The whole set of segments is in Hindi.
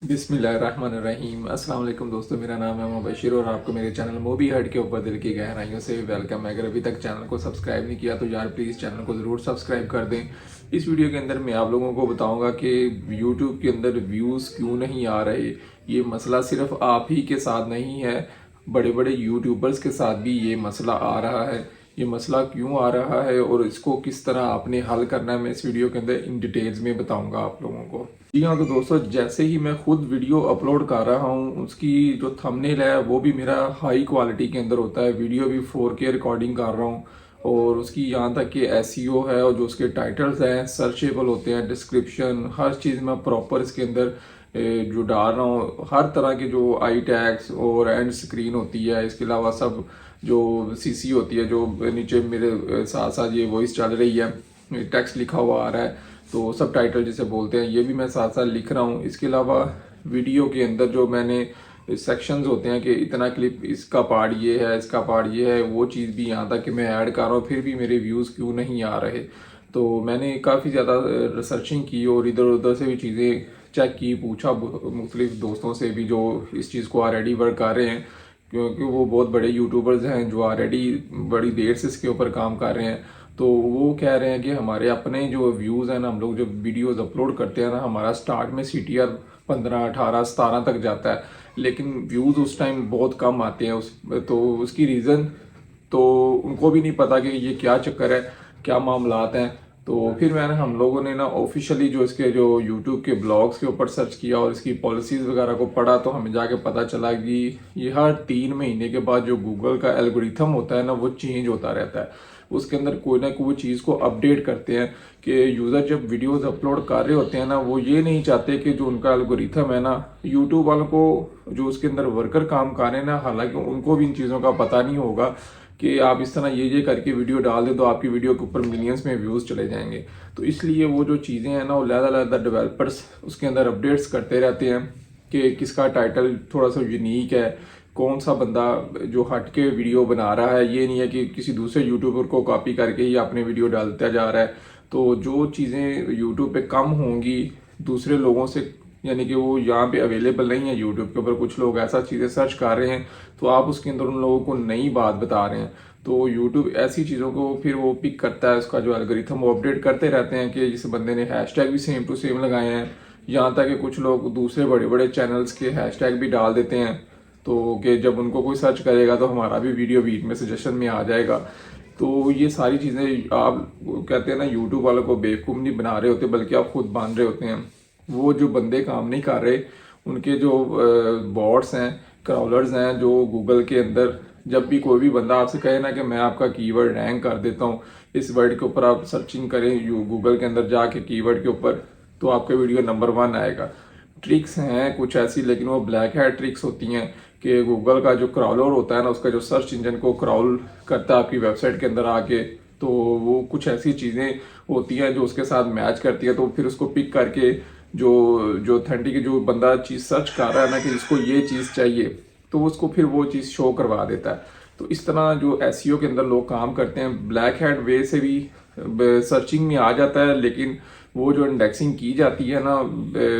बिस्मिल्लाहिर्रहमानिर्रहीम। अस्सलाम वालेकुम दोस्तों, मेरा नाम है मुबशिर और आपको मेरे चैनल मूवी हट के ऊपर दिल की गहराइयों से वेलकम है। अगर अभी तक चैनल को सब्सक्राइब नहीं किया तो यार प्लीज़ चैनल को ज़रूर सब्सक्राइब कर दें। इस वीडियो के अंदर मैं आप लोगों को बताऊंगा कि यूट्यूब के अंदर व्यूज़ क्यों नहीं आ रहे। ये मसला सिर्फ आप ही के साथ नहीं है, बड़े बड़े यूट्यूबर्स के साथ भी ये मसला आ रहा है। ये मसला क्यों आ रहा है और इसको किस तरह आपने हल करना है, मैं इस वीडियो के अंदर इन डिटेल्स में बताऊंगा आप लोगों को। जी हाँ, तो दोस्तों जैसे ही मैं खुद वीडियो अपलोड कर रहा हूँ उसकी जो थंबनेल है वो भी मेरा हाई क्वालिटी के अंदर होता है, वीडियो भी 4K रिकॉर्डिंग कर रहा हूँ और उसकी यहाँ तक कि एसईओ है और जो उसके टाइटल्स हैं सर्चेबल होते हैं, डिस्क्रिप्शन हर चीज़ मैं प्रॉपर इसके अंदर जो डाल रहा हूँ। हर तरह के जो आई टैग्स और एंड स्क्रीन होती है, इसके अलावा सब जो सीसी होती है, जो नीचे मेरे साथ साथ ये वॉइस चल रही है, टेक्स्ट लिखा हुआ आ रहा है, तो सब टाइटल जिसे बोलते हैं ये भी मैं साथ साथ लिख रहा हूँ। इसके अलावा वीडियो के अंदर जो मैंने सेक्शंस होते हैं कि इतना क्लिप इसका पार्ट ये है, इसका पार्ट ये है, वो चीज़ भी यहाँ तक कि मैं ऐड कर रहा हूँ, फिर भी मेरे व्यूज़ क्यों नहीं आ रहे। तो मैंने काफ़ी ज़्यादा रिसर्चिंग की और इधर उधर से भी चीज़ें चेक की, पूछा मुख्तलिफ दोस्तों से भी जो इस चीज़ को ऑलरेडी वर्क कर रहे हैं, क्योंकि वो बहुत बड़े यूट्यूबर्स हैं जो ऑलरेडी बड़ी देर से इसके ऊपर काम कर रहे हैं। तो वो कह रहे हैं कि हमारे अपने जो व्यूज़ हैं ना, हम लोग जब वीडियोस अपलोड करते हैं ना, हमारा स्टार्ट में CTR 15, 18, 17 तक जाता है, लेकिन व्यूज़ उस टाइम बहुत कम आते हैं। तो उसकी रीज़न तो उनको भी नहीं पता कि ये क्या चक्कर है, क्या मामलात हैं। तो फिर मैंने हम लोगों ने ना ऑफिशियली जो इसके जो यूट्यूब के ब्लॉग्स के ऊपर सर्च किया और इसकी पॉलिसीज़ वगैरह को पढ़ा, तो हमें जाके पता चला कि ये हर 3 महीने के बाद जो गूगल का एल्गोरिथम होता है ना, वो चेंज होता रहता है। उसके अंदर कोई ना कोई चीज़ को अपडेट करते हैं कि यूज़र जब वीडियोस अपलोड कर रहे होते हैं ना, वो ये नहीं चाहते कि जो उनका एल्गोरिथम है ना, यूट्यूब वालों को जो उसके अंदर वर्कर काम कर रहे हैं ना, हालांकि उनको भी इन चीज़ों का पता नहीं होगा कि आप इस तरह ये करके वीडियो डाल दें तो आपकी वीडियो के ऊपर मिलियंस में व्यूज़ चले जाएंगे। तो इसलिए वो जो चीज़ें हैं ना, वो अलग डेवलपर्स उसके अंदर अपडेट्स करते रहते हैं कि किसका टाइटल थोड़ा सा यूनिक है, कौन सा बंदा जो हट के वीडियो बना रहा है। ये नहीं है कि किसी दूसरे यूट्यूबर को कॉपी करके ही अपने वीडियो डालता जा रहा है। तो जो चीज़ें यूट्यूब पे कम होंगी दूसरे लोगों से, यानी कि वो यहाँ पे अवेलेबल नहीं है यूट्यूब के ऊपर, कुछ लोग ऐसा चीज़ें सर्च कर रहे हैं तो आप उसके अंदर उन लोगों को नई बात बता रहे हैं, तो यूट्यूब ऐसी चीज़ों को फिर वो पिक करता है। उसका जो एल्गोरिथम वो अपडेट करते रहते हैं कि जिस बंदे ने हैशटैग भी सेम टू सेम लगाए हैं, यहाँ तक कि कुछ लोग दूसरे बड़े बड़े चैनल्स के हैशटैग भी डाल देते हैं, तो कि जब उनको कोई सर्च करेगा तो हमारा भी वीडियो बीच में सजेशन में आ जाएगा। तो ये सारी चीज़ें आप कहते हैं ना, यूट्यूब वालों को बेवकूफ़ नहीं बना रहे होते, बल्कि आप खुद बांध रहे होते हैं। वो जो बंदे काम नहीं कर रहे, उनके जो बॉट्स हैं, क्रॉलर्स हैं, जो गूगल के अंदर जब भी कोई भी बंदा आपसे कहे ना कि मैं आपका कीवर्ड रैंक कर देता हूँ, इस वर्ड के ऊपर आप सर्चिंग करें गूगल के अंदर जाके कीवर्ड के ऊपर, तो आपका वीडियो नंबर 1 आएगा। ट्रिक्स हैं कुछ ऐसी, लेकिन वो ब्लैक हैट ट्रिक्स होती हैं कि गूगल का जो क्राउलर होता है ना, उसका जो सर्च इंजन को क्राउल करता है आपकी वेबसाइट के अंदर आके, तो वो कुछ ऐसी चीज़ें होती हैं जो उसके साथ मैच करती है, तो फिर उसको पिक करके जो जो ऑथेंटिक जो बंदा चीज़ सर्च कर रहा है ना कि जिसको ये चीज़ चाहिए, तो उसको फिर वो चीज़ शो करवा देता है। तो इस तरह जो एसईओ के अंदर लोग काम करते हैं, ब्लैक हैट वे से भी सर्चिंग में आ जाता है, लेकिन वो जो इंडेक्सिंग की जाती है ना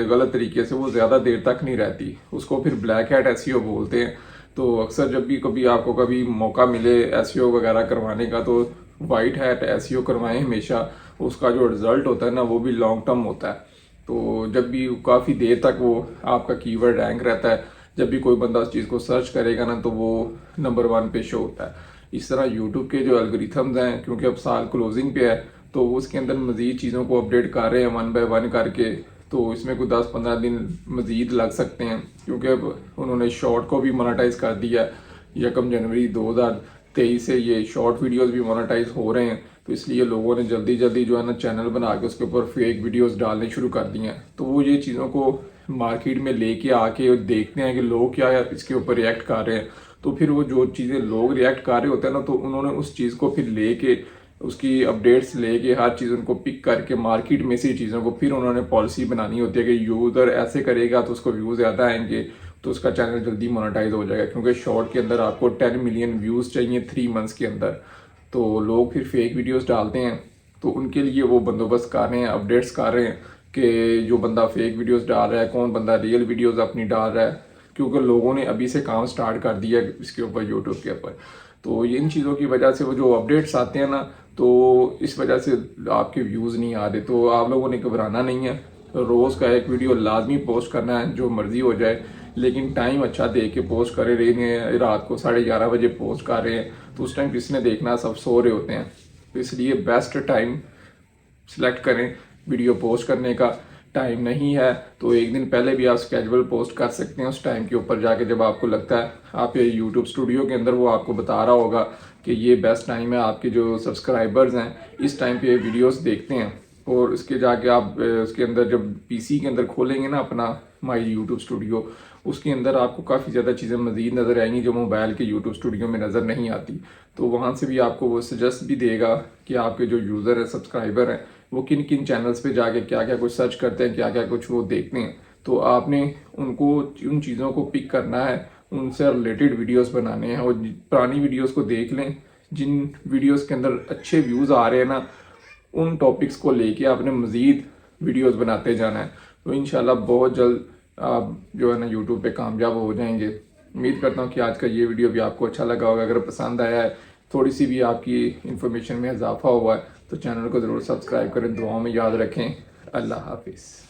गलत तरीके से, वो ज़्यादा देर तक नहीं रहती, उसको फिर ब्लैक हैट एसईओ बोलते हैं। तो अक्सर जब भी कभी आपको कभी मौका मिले एसईओ वगैरह करवाने का, तो वाइट हैट एसईओ करवाएं हमेशा। उसका जो रिजल्ट होता है ना, वो भी लॉन्ग टर्म होता है। तो जब भी काफ़ी देर तक वो आपका कीवर्ड रैंक रहता है, जब भी कोई बंदा उस चीज़ को सर्च करेगा ना, तो वो नंबर 1 पे शो होता है। इस तरह यूट्यूब के जो एल्गोरिथम्स हैं, क्योंकि अब साल क्लोजिंग पे है, तो उसके अंदर मज़ीद चीज़ों को अपडेट कर रहे हैं 1 बाय 1 करके, तो इसमें कोई 10-15 दिन मज़ीद लग सकते हैं, क्योंकि अब उन्होंने शॉर्ट को भी मोनेटाइज कर दिया है। 1 जनवरी 2023 से ये शॉर्ट वीडियोस भी मोनेटाइज हो रहे हैं, तो इसलिए लोगों ने जल्दी जल्दी जो है ना चैनल बना के उसके ऊपर फेक वीडियोस डालने शुरू कर दिए हैं। तो वो ये चीज़ों को मार्केट में लेके आके देखते हैं कि लोग क्या इसके ऊपर रिएक्ट कर रहे हैं, तो फिर वो जो चीज़ें लोग रिएक्ट कर रहे होते हैं ना, तो उन्होंने उस चीज़ को फिर लेके उसकी अपडेट्स लेके हर चीज़ उनको पिक करके मार्केट में से चीज़ों को फिर उन्होंने पॉलिसी बनानी होती है कि यूज़र ऐसे करेगा तो उसको व्यूज़ ज़्यादा आएंगे, तो उसका चैनल जल्दी मोनेटाइज हो जाएगा। क्योंकि शॉर्ट के अंदर आपको 10 मिलियन व्यूज़ चाहिए 3 मंथ्स के अंदर, तो लोग फिर फेक वीडियोस डालते हैं, तो उनके लिए वो बंदोबस्त कर रहे हैं, अपडेट्स कर रहे हैं कि जो बंदा फेक वीडियोस डाल रहा है, कौन बंदा रियल वीडियोस अपनी डाल रहा है, क्योंकि लोगों ने अभी से काम स्टार्ट कर दिया है इसके ऊपर, यूट्यूब के ऊपर। तो इन चीज़ों की वजह से वो जो अपडेट्स आते हैं ना, तो इस वजह से आपके व्यूज़ नहीं आ रहे। तो आप लोगों ने घबराना नहीं है, रोज़ का एक वीडियो लाजमी पोस्ट करना है, जो मर्जी हो जाए, लेकिन टाइम अच्छा दे के पोस्ट करे रहे हैं। रात को 11:30 बजे पोस्ट कर रहे हैं तो उस टाइम किसने देखना, सब सो रहे होते हैं। तो इसलिए बेस्ट टाइम सिलेक्ट करें वीडियो पोस्ट करने का। टाइम नहीं है तो एक दिन पहले भी आप स्केड्यूल पोस्ट कर सकते हैं, उस टाइम के ऊपर जाके जब आपको लगता है। आप ये यूट्यूब स्टूडियो के अंदर वो आपको बता रहा होगा कि ये बेस्ट टाइम है, आपके जो सब्सक्राइबर्स हैं इस टाइम पे वीडियोस देखते हैं। और उसके जाके आप उसके अंदर जब पीसी के अंदर खोलेंगे ना अपना माई यूट्यूब स्टूडियो, उसके अंदर आपको काफ़ी ज़्यादा चीज़ें मज़ीद नज़र आएंगी जो मोबाइल के यूट्यूब स्टूडियो में नज़र नहीं आती। तो वहाँ से भी आपको वो सजेस्ट भी देगा कि आपके जो यूज़र है, सब्सक्राइबर हैं, वो किन किन चैनल्स पे जाके क्या क्या कुछ सर्च करते हैं, क्या क्या कुछ वो देखते हैं। तो आपने उनको उन चीज़ों को पिक करना है, उनसे रिलेटेड वीडियोस बनाने हैं। और पुरानी वीडियोस को देख लें, जिन वीडियोस के अंदर अच्छे व्यूज़ आ रहे हैं ना, उन टॉपिक्स को लेके आपने मज़ीद वीडियोस बनाते जाना है। तो इंशाल्लाह बहुत जल्द आप जो है ना यूट्यूब पे कामयाब हो जाएंगे। उम्मीद करता हूँ कि आज का ये वीडियो भी आपको अच्छा लगा होगा। अगर पसंद आया है, थोड़ी सी भी आपकी इन्फॉर्मेशन में इजाफा हुआ है, तो चैनल को ज़रूर सब्सक्राइब करें। दुआओं में याद रखें। अल्लाह हाफिज़।